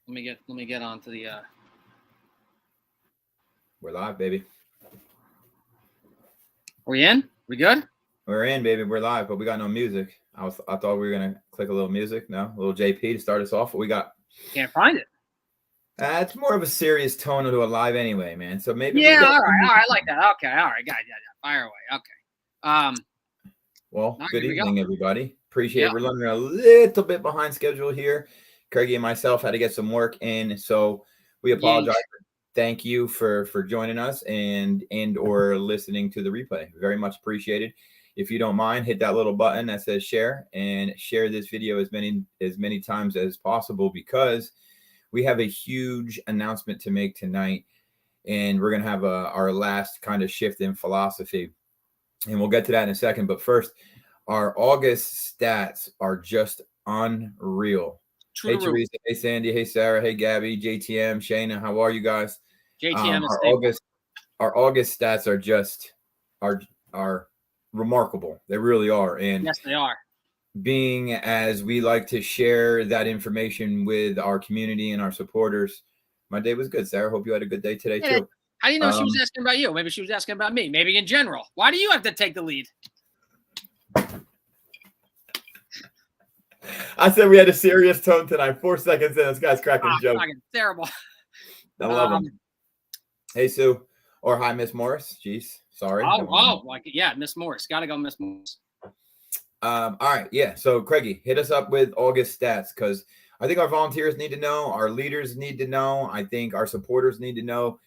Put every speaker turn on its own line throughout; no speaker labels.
Let me get onto the.
We're live, baby.
Are we in? We good?
We're in, baby. We're live, but we got no music. I thought we were gonna click a little music. No, a little JP to start us off. What we got?
Can't find it.
It's more of a serious tone to a live anyway, man. So maybe
yeah, all right, I like that. Okay, all right, got fire away. Okay.
Well,
right,
good evening, everybody. Appreciate it.
Yeah.
We're running a little bit behind schedule here. Craigie and myself had to get some work in, so we apologize. Thank you for joining us and or listening to the replay. Very much appreciated. If you don't mind, hit that little button that says share and share this video as many times as possible, because we have a huge announcement to make tonight, and we're going to have our last kind of shift in philosophy, and we'll get to that in a second. But first, our August stats are just unreal.
True
Hey, Teresa. Hey, Sandy. Hey, Sarah. Hey, Gabby. JTM. Shayna. How are you guys?
JTM
our August stats are just are remarkable. They really are. And
yes, they are.
Being as we like to share that information with our community and our supporters, my day was good, Sarah. Hope you had a good day today, too.
How do you know she was asking about you? Maybe she was asking about me. Maybe in general. Why do you have to take the lead?
I said we had a serious tone tonight. 4 seconds in, this guy's cracking jokes.
Terrible.
I love him. Hey, Sue. Or hi, Miss Morris. Jeez, sorry.
Miss Morris. Got to go, Miss Morris.
All right, yeah. So, Craigie, hit us up with August stats, because I think our volunteers need to know, our leaders need to know, I think our supporters need to know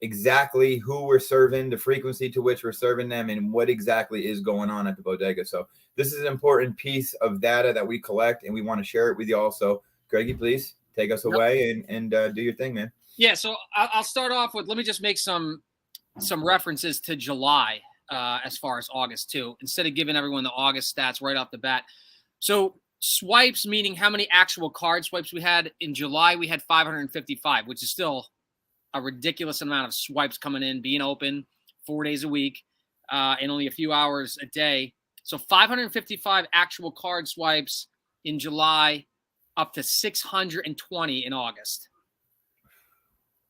exactly who we're serving, the frequency to which we're serving them, and what exactly is going on at the bodega. So this is an important piece of data that we collect, and we want to share it with you all. So, Craigie, please take us away and do your thing, man.
Yeah, so I'll start off with, let me just make some references to July. As far as August too, instead of giving everyone the August stats right off the bat. So swipes, meaning how many actual card swipes we had in July, we had 555, which is still a ridiculous amount of swipes coming in, being open 4 days a week, and only a few hours a day. So 555 actual card swipes in July, up to 620 in August.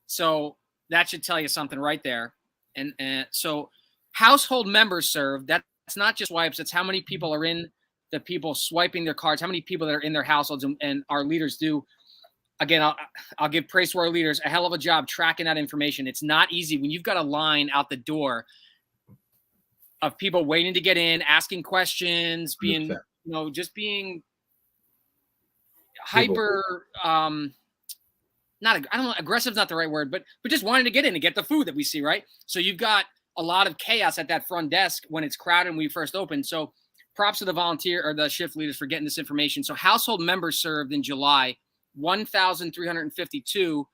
So that should tell you something right there. And so household members served, that's not just swipes, it's how many people are in the people swiping their cards, how many people that are in their households, and our leaders do. Again, I'll give praise to our leaders, a hell of a job tracking that information. It's not easy when you've got a line out the door of people waiting to get in, asking questions, being, just being hyper, I don't know, aggressive is not the right word, but just wanting to get in and get the food that we see, right? So you've got a lot of chaos at that front desk when it's crowded when we first opened. So props to the volunteer or the shift leaders for getting this information. So household members served in July, 1,352.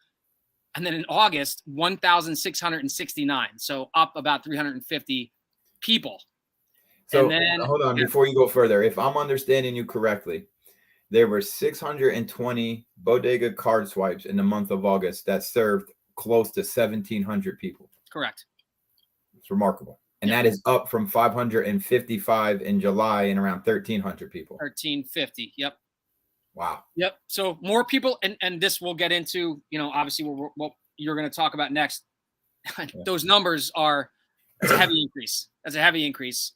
And then in August, 1,669. So up about 350 people.
So hold on, before you go further, if I'm understanding you correctly, there were 620 bodega card swipes in the month of August that served close to 1,700 people.
Correct.
It's remarkable. And that is up from 555 in July and around 1,300 people.
1,350. Yep.
Wow.
Yep. So more people, and this we'll get into, obviously what you're going to talk about next. Those numbers that's a heavy increase. That's a heavy increase.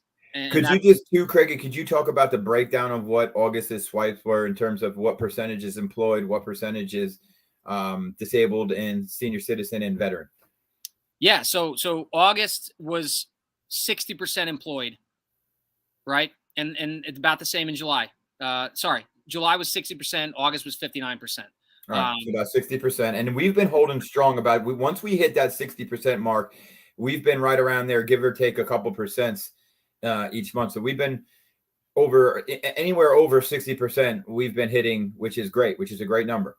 Could you just Craigie, could you talk about the breakdown of what August's swipes were in terms of what percentage is employed, what percentage is disabled and senior citizen and veteran?
Yeah. So August was 60% employed, right? And it's about the same in July. July was 60%. August was 59%.
Right, so about 60%. And we've been holding strong once we hit that 60% mark, we've been right around there, give or take a couple percents each month. So we've been anywhere over 60%, we've been hitting, which is great, which is a great number.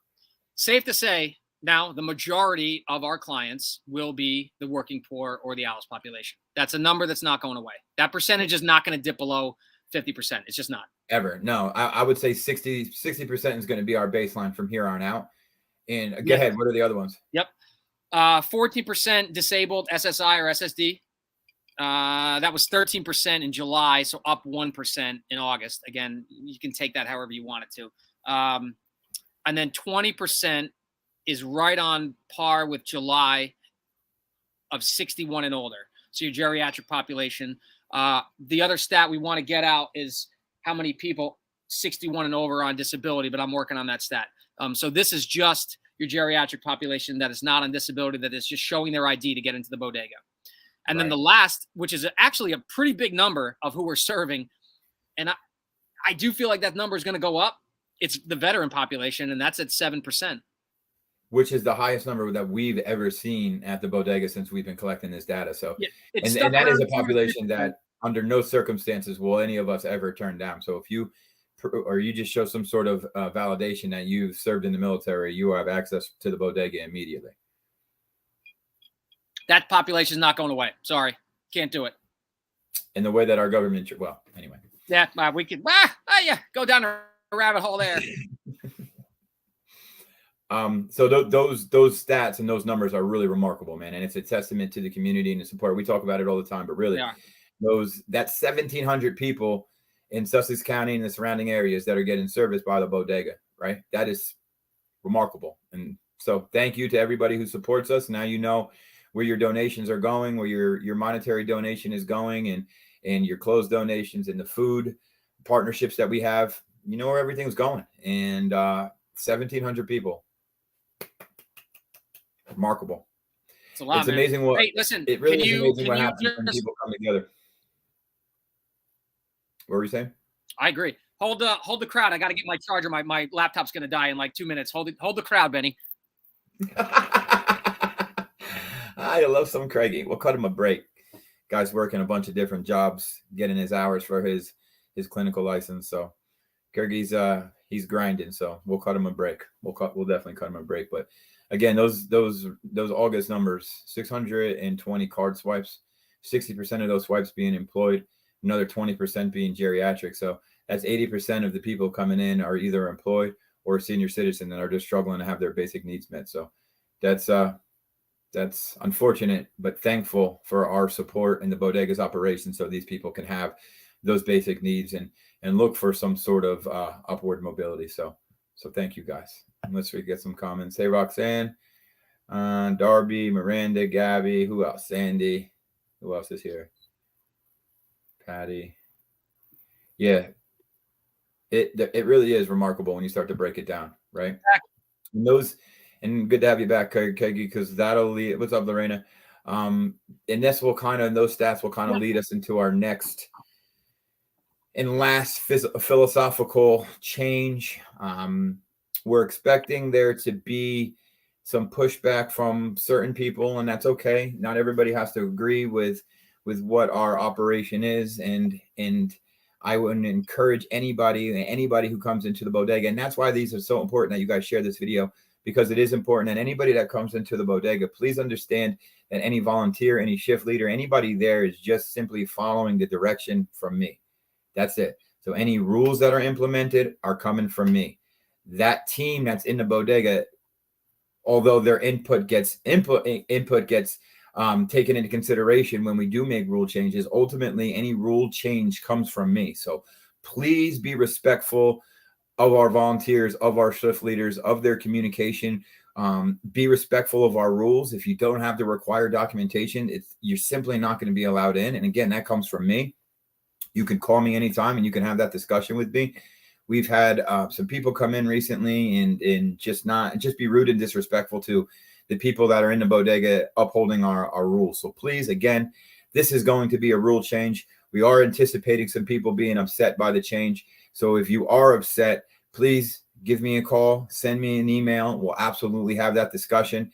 Safe to say, now the majority of our clients will be the working poor or the Alice population. That's a number that's not going away. That percentage is not going to dip below 50%. It's just not.
Ever. No, I would say 60% is going to be our baseline from here on out. And go ahead. What are the other ones?
Yep. 14% disabled SSI or SSD. That was 13% in July, so up 1% in August. Again, you can take that however you want it to. And then 20% is right on par with July of 61 and older. So your geriatric population. The other stat we want to get out is how many people 61 and over on disability, but I'm working on that stat. So this is just your geriatric population that is not on disability, that is just showing their ID to get into the bodega. And then the last, which is actually a pretty big number of who we're serving, and I do feel like that number is going to go up. It's the veteran population, and that's at 7%.
Which is the highest number that we've ever seen at the bodega since we've been collecting this data. So,
yeah,
and that is a population that under no circumstances will any of us ever turn down. So if you, or you just show some sort of validation that you've served in the military, you have access to the bodega immediately.
That population is not going away. Sorry. Can't do it.
In the way that our government, well, anyway.
Yeah, we could, go down a rabbit hole there.
So those stats and those numbers are really remarkable, man. And it's a testament to the community and the support. We talk about it all the time, but really that 1,700 people in Sussex County and the surrounding areas that are getting serviced by the bodega, right? That is remarkable. And so thank you to everybody who supports us. Now you know where your donations are going, where your monetary donation is going, and your clothes donations and the food partnerships that we have, you know where everything's going. And 1,700 people. Remarkable.
It's a lot.
It's amazing what.
Hey, listen.
It really is amazing what happens when people come together. What were you saying?
I agree. Hold the crowd. I got to get my charger. My laptop's going to die in like 2 minutes. Hold the crowd, Benny.
I love some Craigie. We'll cut him a break. Guy's working a bunch of different jobs, getting his hours for his clinical license. So Craigie's he's grinding. So we'll cut him a break. We'll definitely cut him a break. But again, those August numbers, 620 card swipes, 60% of those swipes being employed, another 20% being geriatric. So that's 80% of the people coming in are either employed or senior citizen that are just struggling to have their basic needs met. So that's unfortunate, but thankful for our support in the bodega's operation, so these people can have those basic needs and look for some sort of upward mobility. So thank you guys. Let's get some comments. Hey, Roxanne, Darby, Miranda, Gabby, who else? Sandy, who else is here? Patty. Yeah, it really is remarkable when you start to break it down, right? And good to have you back, Keggy, because that'll lead. What's up, Lorena? And those stats will kind of lead us into our next and last philosophical change. We're expecting there to be some pushback from certain people, and that's okay. Not everybody has to agree with what our operation is, and I wouldn't encourage anybody who comes into the bodega, and that's why these are so important that you guys share this video, because it is important that anybody that comes into the bodega, please understand that any volunteer, any shift leader, anybody there is just simply following the direction from me. That's it. So any rules that are implemented are coming from me. That team that's in the bodega, although their input gets taken into consideration when we do make rule changes, ultimately any rule change comes from me. So please be respectful of our volunteers, of our shift leaders, of their communication. Be respectful of our rules. If you don't have the required documentation, you're simply not going to be allowed in. And again, that comes from me. You can call me anytime and you can have that discussion with me. We've had some people come in recently and just be rude and disrespectful to the people that are in the bodega upholding our rules. So please, again, this is going to be a rule change. We are anticipating some people being upset by the change. So if you are upset, please give me a call, send me an email. We'll absolutely have that discussion.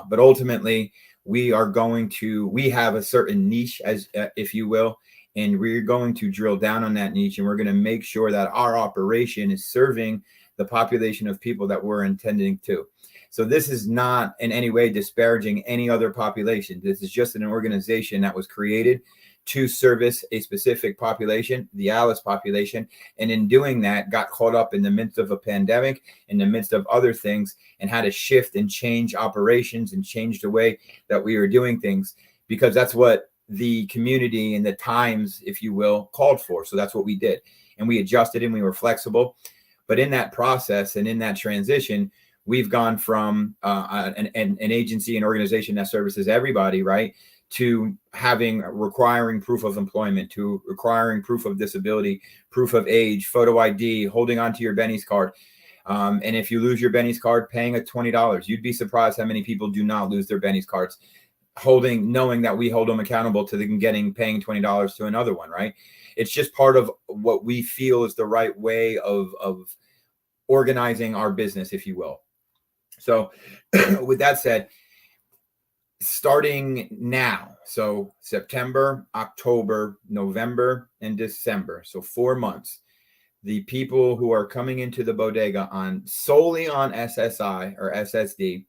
But ultimately, we have a certain niche, if you will, and we're going to drill down on that niche, and we're going to make sure that our operation is serving the population of people that we're intending to. So this is not in any way disparaging any other population. This is just an organization that was created to service a specific population, the Alice population, and in doing that, got caught up in the midst of a pandemic, in the midst of other things, and had to shift and change operations and change the way that we were doing things, because that's what the community and the times, if you will, called for. So that's what we did, and we adjusted and we were flexible. But in that process and in that transition, we've gone from an agency, an organization that services everybody, right, to requiring proof of employment, to requiring proof of disability, proof of age, photo ID, holding onto your Benny's card. And if you lose your Benny's card, paying a $20. You'd be surprised how many people do not lose their Benny's cards, knowing that we hold them accountable to them paying $20 to another one, right? It's just part of what we feel is the right way of organizing our business, if you will. So with that said, starting now, so September, October, November, and December, so 4 months, the people who are coming into the bodega solely on SSI or SSD,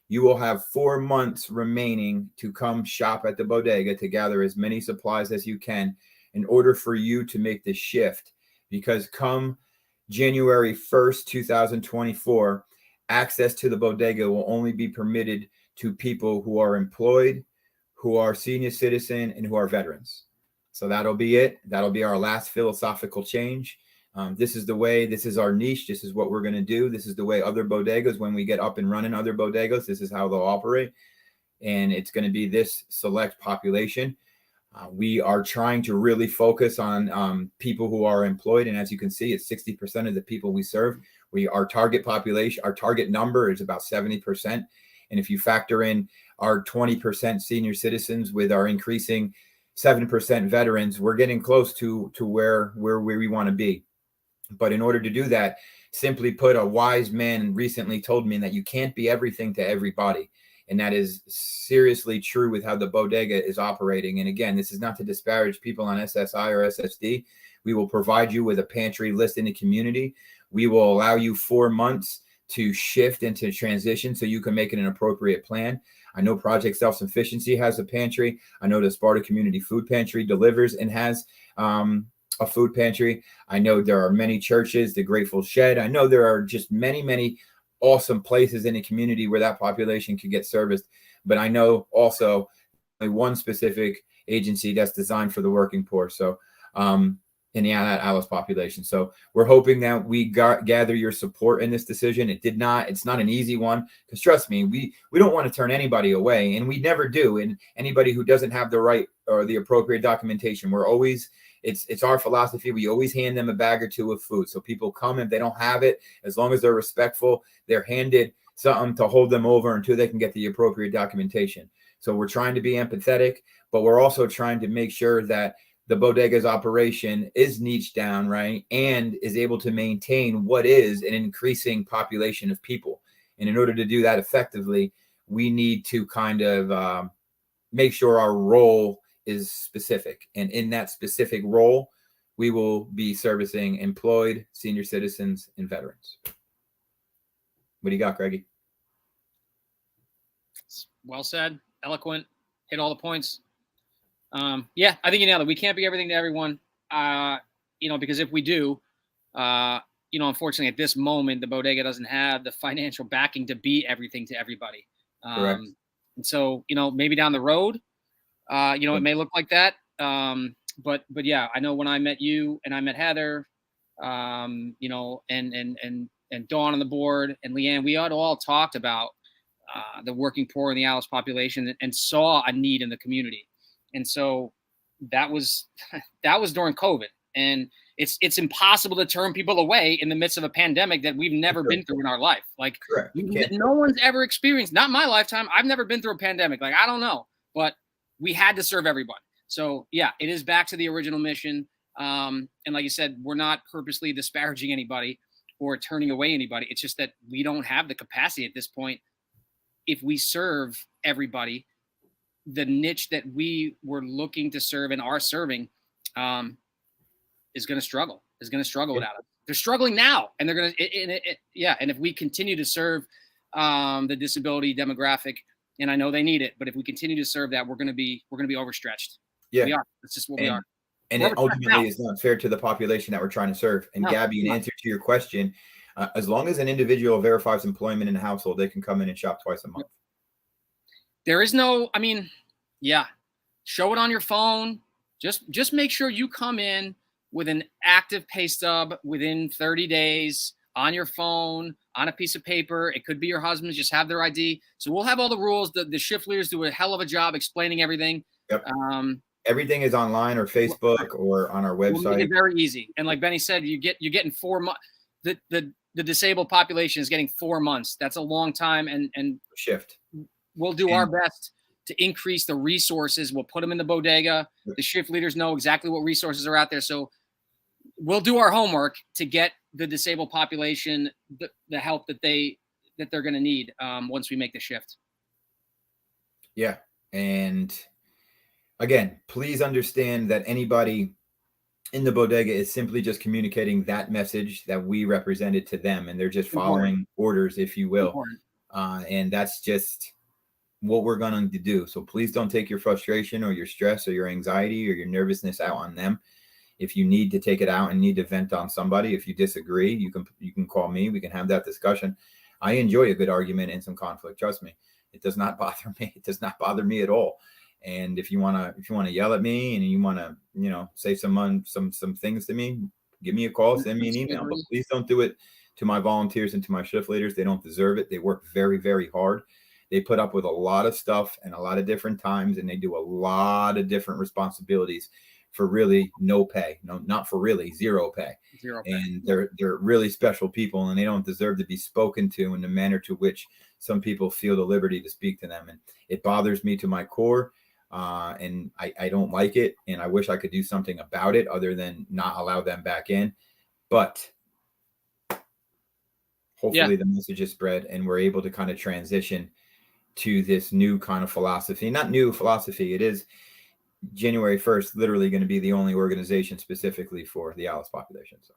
you will have 4 months remaining to come shop at the bodega to gather as many supplies as you can in order for you to make the shift. Because come January 1st, 2024, access to the bodega will only be permitted to people who are employed, who are senior citizen, and who are veterans. So that'll be it. That'll be our last philosophical change. This is the way, this is our niche. This is what we're going to do. This is the way other bodegas, when we get up and running other bodegas, this is how they'll operate. And it's going to be this select population. We are trying to really focus on people who are employed. And as you can see, it's 60% of the people we serve. Our target population, our target number is about 70%. And if you factor in our 20% senior citizens with our increasing 7% veterans, we're getting close to where we want to be. But in order to do that, simply put, a wise man recently told me that you can't be everything to everybody. And that is seriously true with how the bodega is operating. And again, this is not to disparage people on SSI or SSD. We will provide you with a pantry list in the community. We will allow you 4 months to shift into transition so you can make it an appropriate plan. I know Project Self-Sufficiency has a pantry. I know the Sparta Community Food Pantry delivers and has a food pantry. I know there are many churches, the Grateful Shed. I know there are just many, many awesome places in the community where that population could get serviced. But I know also one specific agency that's designed for the working poor. So in the Alice population. So we're hoping that we gather your support in this decision. It's not an easy one, because trust me, we don't want to turn anybody away, and we never do. And anybody who doesn't have the right or the appropriate documentation, it's our philosophy. We always hand them a bag or two of food. So people come, if they don't have it, as long as they're respectful, they're handed something to hold them over until they can get the appropriate documentation. So we're trying to be empathetic, but we're also trying to make sure that the bodega's operation is niched down, right, and is able to maintain what is an increasing population of people. And in order to do that effectively, we need to kind of make sure our role is specific. And in that specific role, we will be servicing employed, senior citizens, and veterans. What do you got, Greggy?
Well said, eloquent, hit all the points. Yeah, I think you nailed it. We can't be everything to everyone, because if we do, unfortunately at this moment, the bodega doesn't have the financial backing to be everything to everybody.
Correct.
And so, maybe down the road, it may look like that. But yeah, I know when I met you and I met Heather, and Dawn on the board and Leanne, we had all talked about the working poor in the Alice population and saw a need in the community. And so that was during COVID, and it's impossible to turn people away in the midst of a pandemic that we've never been through in our life. Like, no one's ever experienced, not in my lifetime. I've never been through a pandemic. Like, I don't know, but we had to serve everyone. So yeah, it is back to the original mission. And like you said, we're not purposely disparaging anybody or turning away anybody. It's just that we don't have the capacity at this point. If we serve everybody, the niche that we were looking to serve and are serving is going to struggle without it. They're struggling now, and they're going to, And if we continue to serve the disability demographic, and I know they need it, but if we continue to serve that, we're going to be overstretched.
Yeah,
we are. That's just what we are.
And it ultimately is not fair to the population that we're trying to serve. And Gabby, in answer to your question, as long as an individual verifies employment in a household, they can come in and shop twice a month.
There is no, show it on your phone. Just make sure you come in with an active pay stub within 30 days on your phone, on a piece of paper. It could be your husband's, just have their ID. So we'll have all the rules. The shift leaders do a hell of a job explaining everything.
Yep. Everything is online or Facebook or on our website.
We'll make it very easy. And like Benny said, you're getting 4 months. The disabled population is getting 4 months. That's a long time. And
shift.
We'll do our best to increase the resources. We'll put them in the bodega. The shift leaders know exactly what resources are out there. So we'll do our homework to get the disabled population the help that they're going to need once we make the shift.
Yeah. And again, please understand that anybody in the bodega is simply just communicating that message that we represented to them, and they're just following orders, if you will. And that's just what we're going to do. So please don't take your frustration or your stress or your anxiety or your nervousness out on them. If you need to take it out and need to vent on somebody, if you disagree, you can call me. We can have that discussion. I enjoy a good argument and some conflict. Trust me, it does not bother me. It does not bother me at all. And if you want to yell at me and you want to, say some things to me, give me a call, send me an email. But please don't do it to my volunteers and to my shift leaders. They don't deserve it. They work very, very hard. They put up with a lot of stuff and a lot of different times, and they do a lot of different responsibilities for really no pay. No, not for really zero pay. And they're really special people, and they don't deserve to be spoken to in the manner to which some people feel the liberty to speak to them. And it bothers me to my core. And I don't like it, and I wish I could do something about it other than not allow them back in. But hopefully the message is spread and we're able to kind of transition to this new kind of philosophy. Not new philosophy. It is January 1st, literally going to be the only organization specifically for the Alice population. So.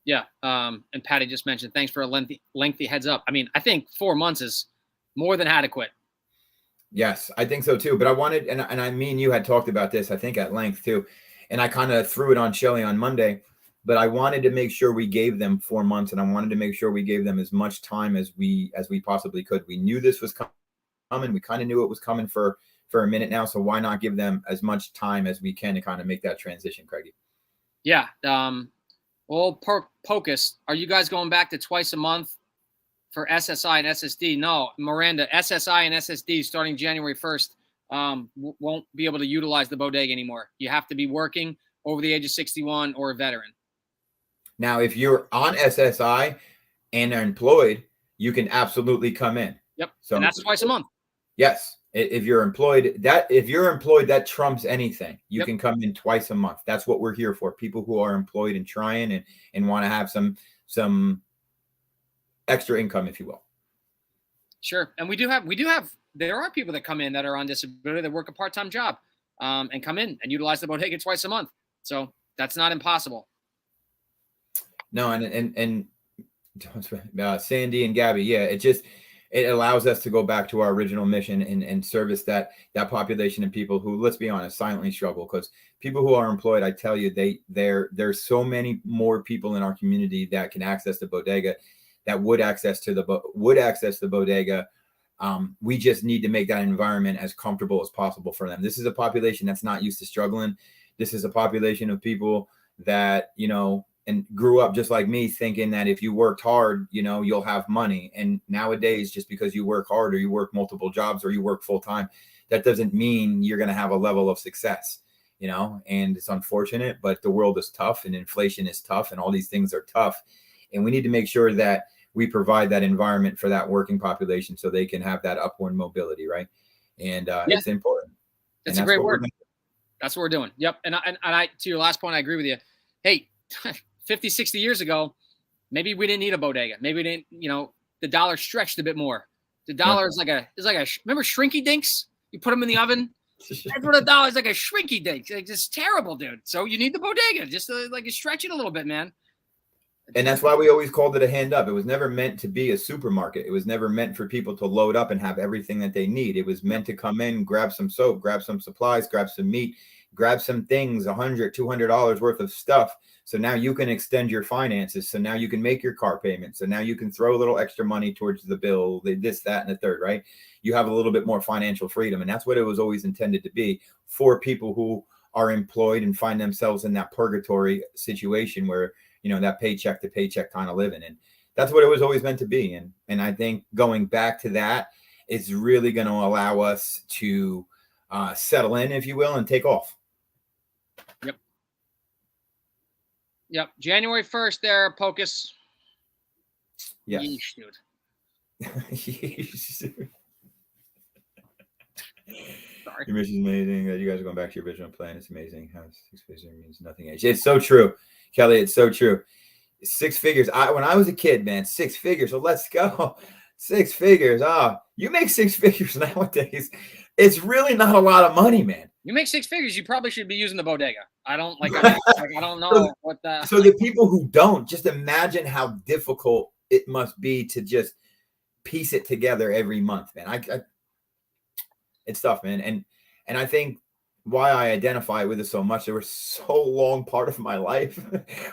Yeah. And Patty just mentioned, thanks for a lengthy heads up. I mean, I think 4 months is more than adequate.
Yes, I think so too. But I wanted, and I mean, you had talked about this, I think at length too. And I kind of threw it on Shelly on Monday, but I wanted to make sure we gave them 4 months, and I wanted to make sure we gave them as much time as we possibly could. We knew this was coming. We kind of knew it was coming for a minute now. So why not give them as much time as we can to kind of make that transition, Craigie?
Yeah. Well, Pocus, are you guys going back to twice a month for SSI and SSD? No, Miranda, SSI and SSD starting January 1st won't be able to utilize the bodega anymore. You have to be working over the age of 61 or a veteran.
Now, if you're on SSI and are employed, you can absolutely come in.
Yep. So and that's twice a month.
Yes. If you're employed, that trumps anything. You can come in twice a month. That's what we're here for. People who are employed and trying and want to have some extra income, if you will.
Sure. And we do have, there are people that come in that are on disability that work a part-time job and come in and utilize the bodega twice a month. So that's not impossible.
No. And Sandy and Gabby. Yeah. It allows us to go back to our original mission and service that population of people who, let's be honest, silently struggle. Because people who are employed, I tell you, there's so many more people in our community that can access the bodega, that would access the bodega. We just need to make that environment as comfortable as possible for them. This is a population that's not used to struggling. This is a population of people that, and grew up just like me, thinking that if you worked hard, you'll have money. And nowadays, just because you work hard or you work multiple jobs or you work full time, that doesn't mean you're going to have a level of success, and it's unfortunate, but the world is tough and inflation is tough and all these things are tough. And we need to make sure that we provide that environment for that working population so they can have that upward mobility. Right. And it's important.
It's a great word. That's what we're doing. Yep. And I, to your last point, I agree with you. Hey, 50, 60 years ago, maybe we didn't need a bodega. Maybe we didn't, the dollar stretched a bit more. The dollar is like remember Shrinky Dinks? You put them in the oven. That's what a dollar is, like a Shrinky Dink. It's just terrible, dude. So you need the bodega just to stretch it a little bit, man.
And that's why we always called it a hand up. It was never meant to be a supermarket. It was never meant for people to load up and have everything that they need. It was meant to come in, grab some soap, grab some supplies, grab some meat, grab some things, $100, $200 worth of stuff. So now you can extend your finances. So now you can make your car payment. So now you can throw a little extra money towards the bill, this, that, and the third, right? You have a little bit more financial freedom. And that's what it was always intended to be for people who are employed and find themselves in that purgatory situation where, that paycheck to paycheck kind of living. that's what it was always meant to be. And I think going back to that is really going to allow us to settle in, if you will, and take off.
Yep. January 1st there, Pocus.
Yes.
Yeesh, dude. Sorry.
Your mission is amazing. That you guys are going back to your original plan. It's amazing how 6 figures means nothing age. It's so true, Kelly. It's so true. 6 figures. When I was a kid, man, 6 figures. So let's go. 6 figures. You make 6 figures nowadays. It's really not a lot of money, man.
You make 6 figures, you probably should be using the Bodega. I don't know what the.
So the people who don't, just imagine how difficult it must be to just piece it together every month, man. It's tough, man. And I think why I identify with it so much, there was so long part of my life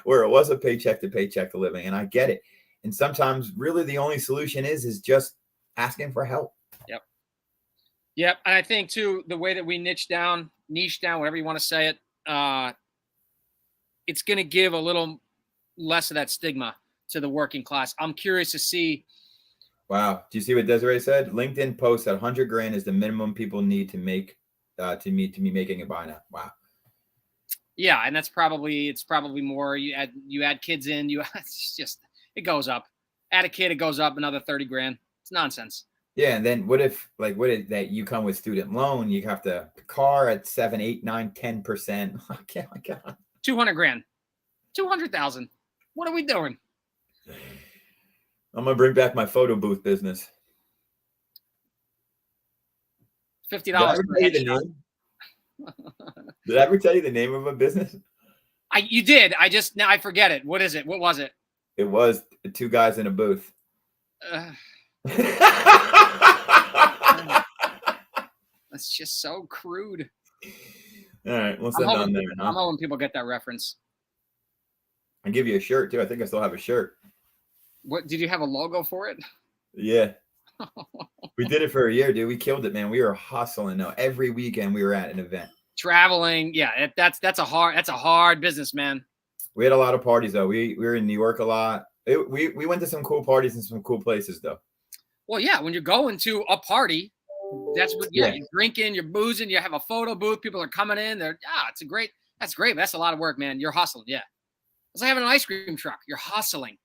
where it was a paycheck to paycheck to living, and I get it. And sometimes really the only solution is just asking for help.
Yep. And I think too, the way that we niche down, whatever you want to say it, it's going to give a little less of that stigma to the working class. I'm curious to see.
Wow. Do you see what Desiree said? LinkedIn posts that 100 grand is the minimum people need to make to be making a buy now. Wow.
Yeah. And it's probably more. You add kids in, it goes up. Add a kid, it goes up another 30 grand. It's nonsense.
Yeah, and then what if that you come with student loan, you have to car at 7, 8, 9, 10%. Oh my God.
200 grand. 200,000. What are we doing?
I'm gonna bring back my photo booth business.
$50
Did I ever tell you the name of a business?
You did. I forget it. What is it? What was it?
It was 2 guys in a booth.
That's just so crude.
All right, let's end on there.
I'm hoping people get that reference.
I'll give you a shirt too. I think I still have a shirt.
What did you have a logo for it?
Yeah. We did it for a year, dude. We killed it, man. We were hustling. No, every weekend we were at an event.
Traveling, yeah. That's a hard business, man.
We had a lot of parties though. We were in New York a lot. We went to some cool parties and some cool places though.
Well, yeah, when you're going to a party, that's what. Yeah, you're drinking, you're boozing, you have a photo booth. People are coming in. That's great. But that's a lot of work, man. You're hustling, yeah. It's like having an ice cream truck. You're hustling.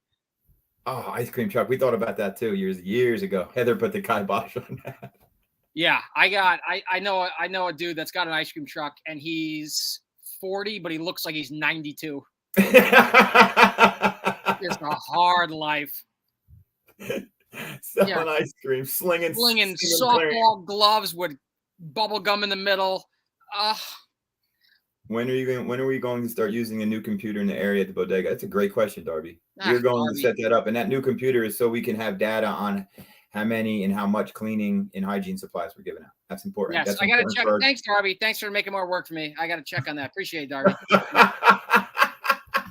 Oh, ice cream truck. We thought about that too years ago. Heather put the kibosh on that.
Yeah, I know a dude that's got an ice cream truck, and he's 40, but he looks like he's 92. It's a hard life.
Selling ice cream, slinging
softball gloves with bubble gum in the middle.
When are we going to start using a new computer in the area at the Bodega? That's a great question, Darby. We're going to set that up, and that new computer is so we can have data on how many and how much cleaning and hygiene supplies we're giving out. That's important.
Yes,
that's
I got to check. Thanks, Darby. Thanks for making more work for me. I got to check on that. Appreciate it, Darby.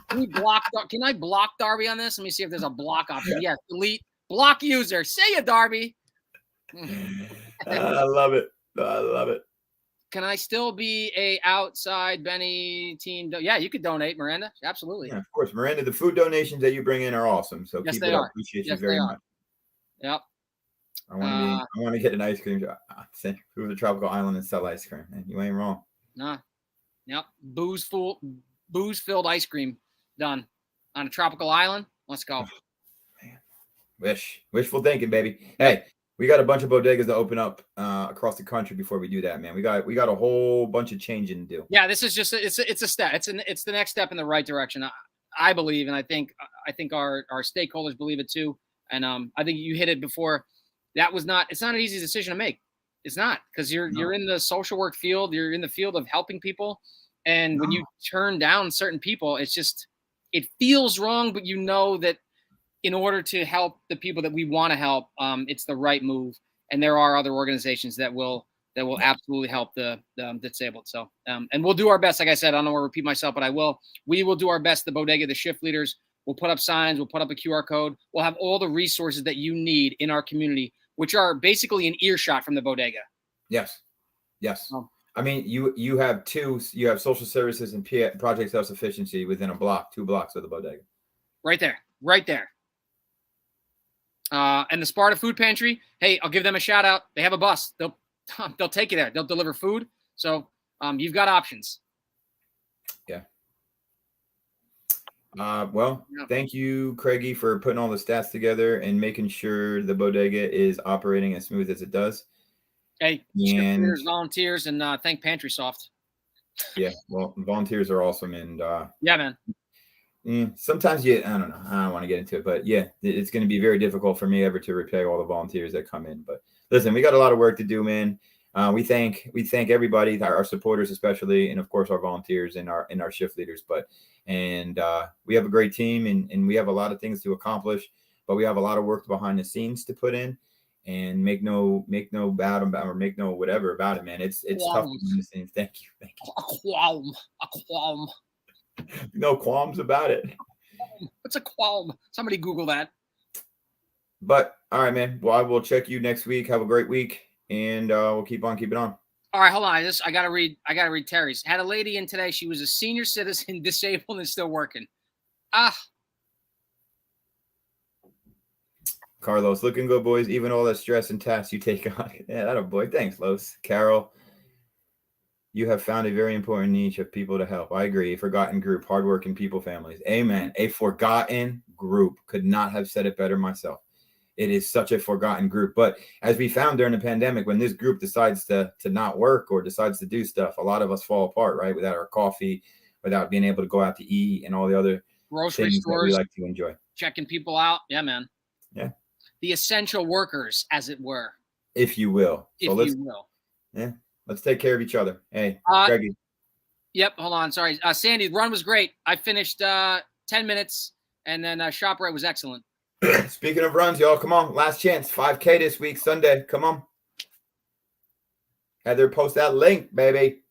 Can I block Darby on this? Let me see if there's a block option. Yes, delete. Block user. Say it, Darby.
I love it. I love it.
Can I still be a outside Benny team? Yeah, you could donate, Miranda. Absolutely.
Yeah, of course. Miranda, the food donations that you bring in are awesome. So
yes,
keep it up. Appreciate you very much.
Yep.
I want to get an ice cream shop. Move to a tropical island and sell ice cream. Man, you ain't wrong.
Nah. Yep. Booze-filled ice cream done on a tropical island. Let's go.
Man. Wishful thinking, baby. Hey, we got a bunch of bodegas to open up across the country before we do that, man. We got a whole bunch of changing to do.
Yeah, this is just it's a step. It's the next step in the right direction. I believe, and I think our stakeholders believe it too. And I think you hit it before. It's not an easy decision to make. It's not, because you're in the social work field. You're in the field of helping people. And when you turn down certain people, it feels wrong, but you know that in order to help the people that we want to help, it's the right move. And there are other organizations that will absolutely help the disabled. So, and we'll do our best. Like I said, I don't want to repeat myself, but we will do our best. The Bodega, the shift leaders, we'll put up signs. We'll put up a QR code. We'll have all the resources that you need in our community, which are basically an earshot from the Bodega.
Yes. I mean, you have social services and project self-sufficiency within 2 blocks of the Bodega.
Right there. And the Sparta Food Pantry, hey, I'll give them a shout out. They have a bus. They'll take you there. They'll deliver food. So you've got options.
Yeah. Well, thank you, Craigie, for putting all the stats together and making sure the bodega is operating as smooth as it does.
Hey, shifters, volunteers, and thank Pantry Soft.
Yeah, well, volunteers are awesome, and
yeah, man.
Sometimes I don't know. I don't want to get into it, but yeah, it's going to be very difficult for me ever to repay all the volunteers that come in. But listen, we got a lot of work to do, man. We thank everybody, our supporters especially, and of course our volunteers and our shift leaders. And we have a great team, and we have a lot of things to accomplish, but we have a lot of work behind the scenes to put in. And make no bad about or make no whatever about it, man. It's tough behind the scenes. Thank you.
A qualm.
No qualms about it.
What's a qualm? Somebody Google that.
But all right, man. Well, I will check you next week. Have a great week, and we'll keep on keeping on.
All right, hold on. I gotta read Terry's. Had a lady in today. She was a senior citizen, disabled, and still working.
Carlos, looking good, boys. Even all that stress and tasks you take on. Yeah, that a boy. Thanks, Los. Carol, you have found a very important niche of people to help. I agree. A forgotten group, hardworking people, families. Amen. A forgotten group. Could not have said it better myself. It is such a forgotten group. But as we found during the pandemic, when this group decides to not work or decides to do stuff, a lot of us fall apart, right? Without our coffee, without being able to go out to eat and all the other
grocery
things
stores
that we like to enjoy.
Checking people out. Yeah, man.
Yeah.
The essential workers, as it were.
If you will.
So if you will.
Yeah. Let's take care of each other. Hey, Greggy.
Yep. Hold on. Sorry. Sandy, the run was great. I finished 10 minutes, and then ShopRite was excellent.
Speaking of runs, y'all, come on. Last chance. 5K this week, Sunday. Come on. Heather, post that link, baby.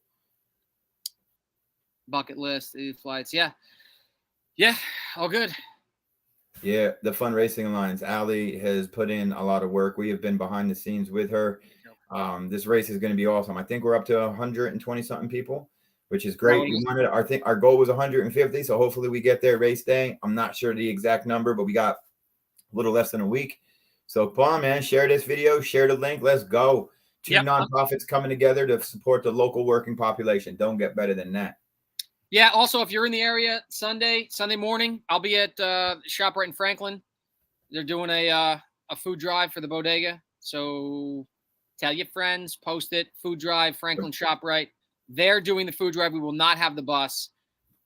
Bucket list, flights. Yeah. Yeah. All good.
Yeah, the Fun Racing Alliance. Allie has put in a lot of work. We have been behind the scenes with her. This race is going to be awesome. I think we're up to 120 something people, which is great. I think our goal was 150, so hopefully we get there race day. I'm not sure the exact number, but we got a little less than a week. So come on, man, share this video, share the link. Let's go. Two nonprofits coming together to support the local working population. Don't get better than that.
Yeah. Also, if you're in the area Sunday morning, I'll be at ShopRite in Franklin. They're doing a food drive for the bodega. So tell your friends, post it. Food drive, Franklin ShopRite. They're doing the food drive. We will not have the bus,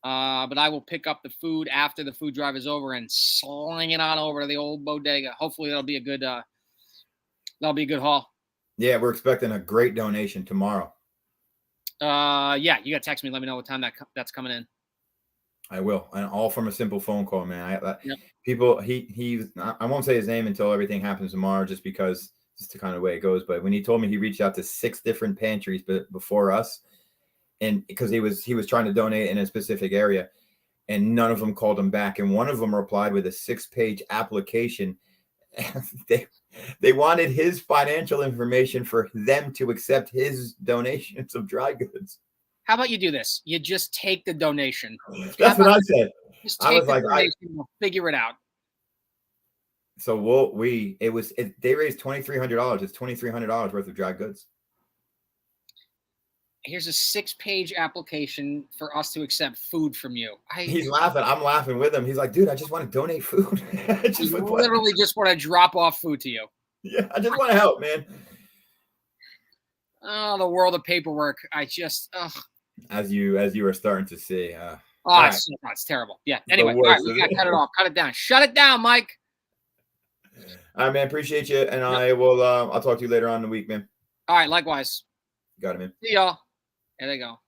but I will pick up the food after the food drive is over and sling it on over to the old bodega. Hopefully, that'll be a good haul.
Yeah, we're expecting a great donation tomorrow.
Yeah, you got to text me. Let me know what time that's coming in.
I will, and all from a simple phone call, man.
Yep.
People, I won't say his name until everything happens tomorrow, just because it's the kind of way it goes. But when he told me he reached out to 6 different pantries before us, and because he was trying to donate in a specific area, and none of them called him back, and one of them replied with a 6-page application. They wanted his financial information for them to accept his donations of dry goods.
How about you do this? You just take the donation.
That's what I said.
Just take the donation. We'll figure it out.
So they raised $2,300. It's $2,300 worth of dry goods.
Here's a 6-page application for us to accept food from you.
He's laughing. I'm laughing with him. He's like, dude, I just want to donate food.
I literally just want to drop off food to you.
Yeah, I just want to help, man.
Oh, the world of paperwork.
As you are starting to see.
It's terrible. Yeah. Anyway, all right, we got to cut it off. Cut it down. Shut it down, Mike.
All right, man. Appreciate you. And I'll talk to you later on in the week, man.
All right, likewise.
Got it, man.
See y'all. There they go.